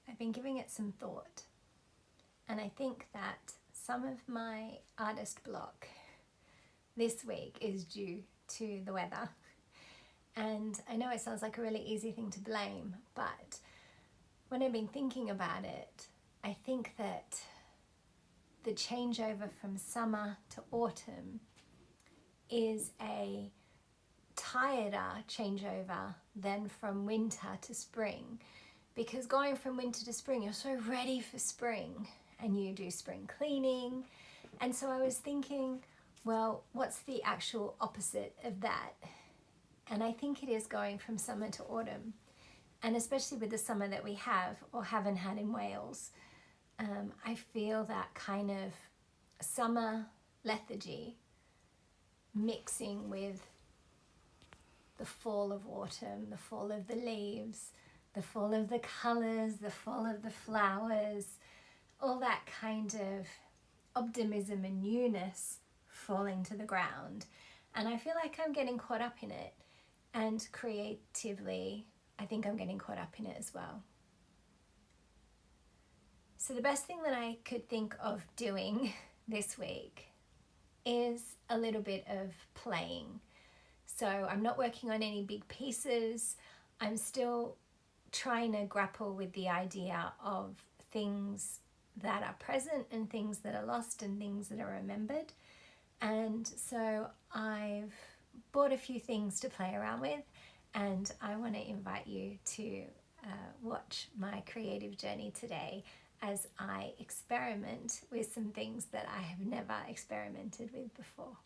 I've been giving it some thought, and I think that some of my artist block this week is due to the weather. And I know it sounds like a really easy thing to blame, but when I've been thinking about it, I think that the changeover from summer to autumn is a tireder changeover than from winter to spring, because going from winter to spring, you're so ready for spring and you do spring cleaning. And so I was thinking, well, what's the actual opposite of that? And I think it is going from summer to autumn, and especially with the summer that we have or haven't had in Wales. I feel that kind of summer lethargy mixing with the fall of autumn, the fall of the leaves, the fall of the colours, the fall of the flowers, all that kind of optimism and newness falling to the ground. And I feel like I'm getting caught up in it, and creatively I think I'm getting caught up in it as well. So the best thing that I could think of doing this week is a little bit of playing. So I'm not working on any big pieces. I'm still trying to grapple with the idea of things that are present and things that are lost and things that are remembered. And so I've bought a few things to play around with, and I want to invite you to watch my creative journey today as I experiment with some things that I have never experimented with before.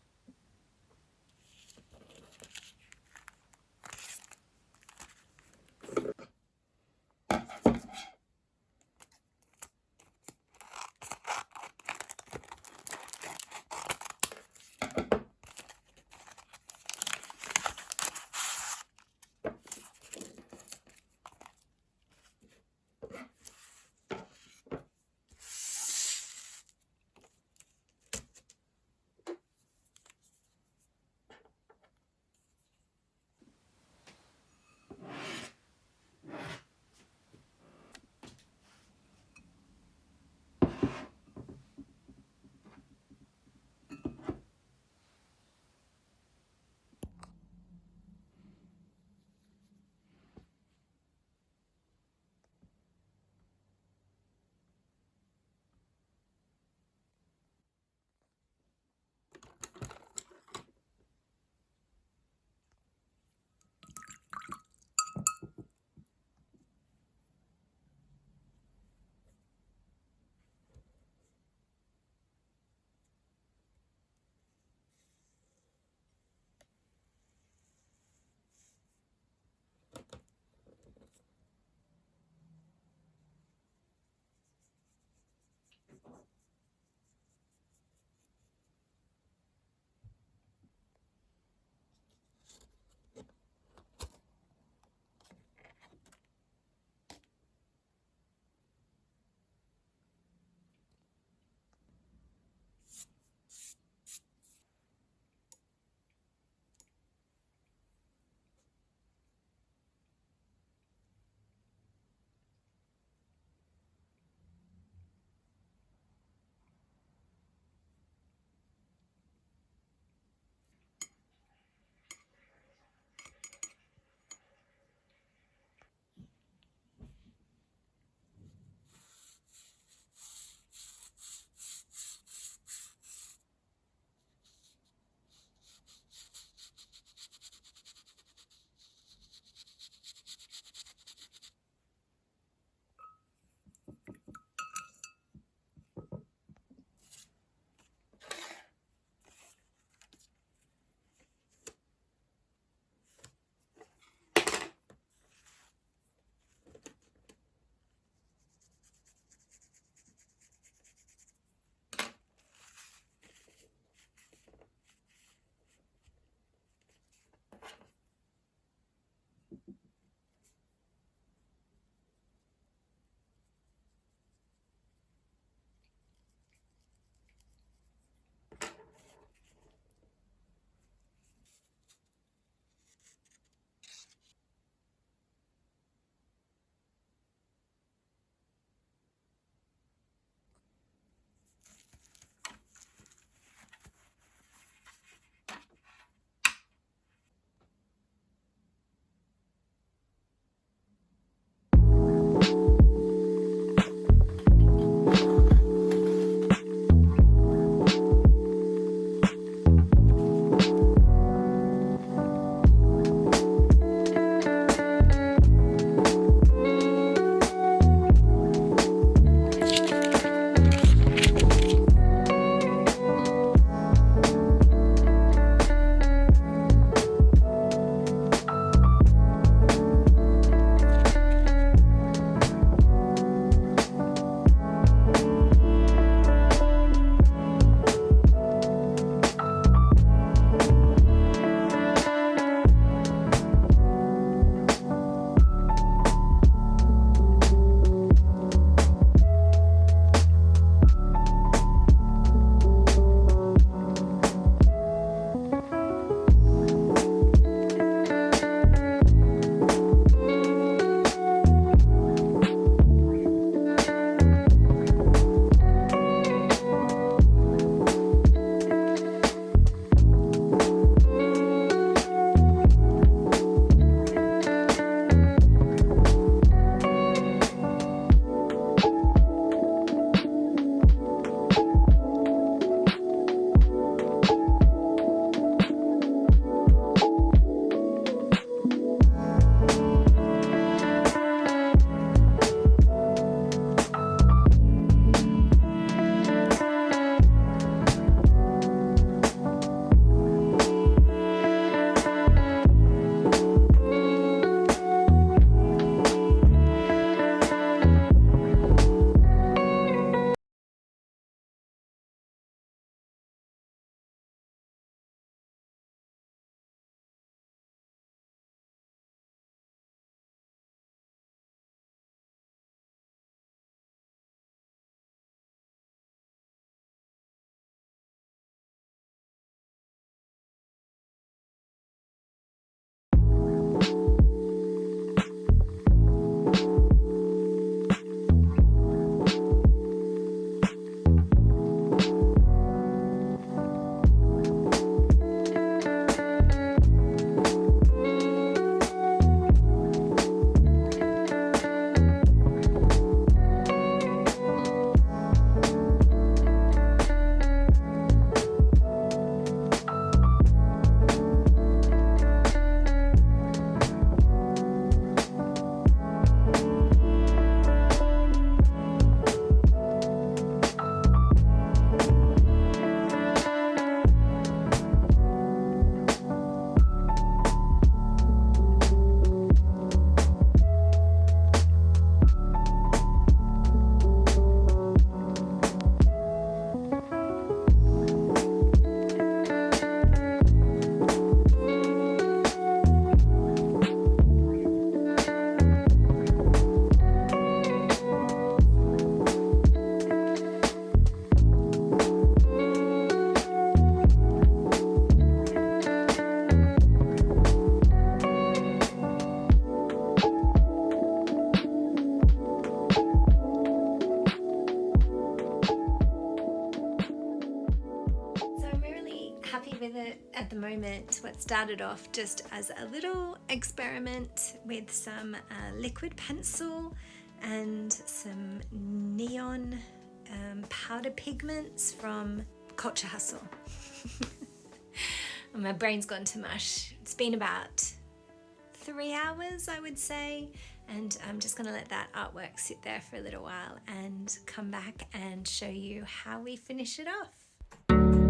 experiment. What started off just as a little experiment with some liquid pencil and some neon powder pigments from Culture Hustle. My brain's gone to mush. It's been about 3 hours, I would say, and I'm just going to let that artwork sit there for a little while and come back and show you how we finish it off.